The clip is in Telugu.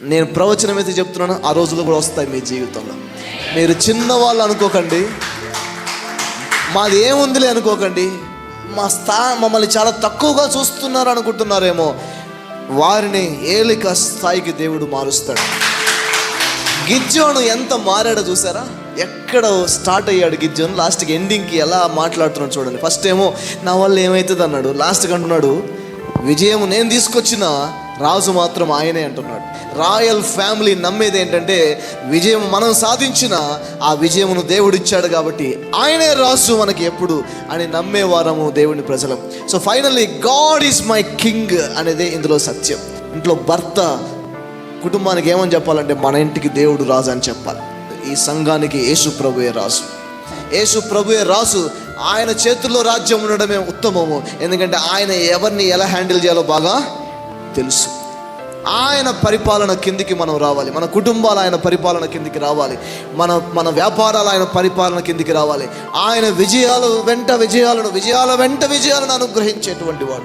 నేను ప్రవచనం అయితే చెప్తున్నాను, ఆ రోజులు కూడా వస్తాయి మీ జీవితంలో. మీరు చిన్నవాళ్ళు అనుకోకండి, మాది ఏముందిలే అనుకోకండి, మమ్మల్ని చాలా తక్కువగా చూస్తున్నారు అనుకుంటున్నారేమో. వారిని ఏలిక స్థాయికి దేవుడు మారుస్తాడు. గిద్యోను ఎంత మారాడో చూసారా? ఎక్కడ స్టార్ట్ అయ్యాడు గిద్యోను, లాస్ట్కి ఎండింగ్కి ఎలా మాట్లాడుతున్నాడు చూడండి. ఫస్ట్ ఏమో నా వల్ల ఏమవుతుంది అన్నాడు, లాస్ట్కి అంటున్నాడు విజయం నేను తీసుకొచ్చిన రాజు మాత్రం ఆయనే అంటున్నాడు. రాయల్ ఫ్యామిలీ నమ్మేది ఏంటంటే విజయం మనం సాధించిన ఆ విజయమును దేవుడు ఇచ్చాడు కాబట్టి ఆయనే రాజు మనకి ఎప్పుడు అని నమ్మేవారము దేవుని ప్రజలం. So finally God is my king అనేది ఇందులో సత్యం. ఇంట్లో భర్త కుటుంబానికి ఏమని చెప్పాలంటే మన ఇంటికి దేవుడు రాజు అని చెప్పాలి. ఈ సంఘానికి యేసు ప్రభువే రాజు. యేసు ప్రభువే రాజు. ఆయన చేతుల్లో రాజ్యం ఉండడమే ఉత్తమము. ఎందుకంటే ఆయన ఎవరిని ఎలా హ్యాండిల్ చేయాలో బాగా తెలుసు. ఆయన పరిపాలన కిందికి మనం రావాలి. మన కుటుంబాలు ఆయన పరిపాలన కిందికి రావాలి. మన వ్యాపారాలు ఆయన పరిపాలన కిందికి రావాలి. ఆయన విజయాల వెంట విజయాలను అనుగ్రహించేటువంటి వాడు.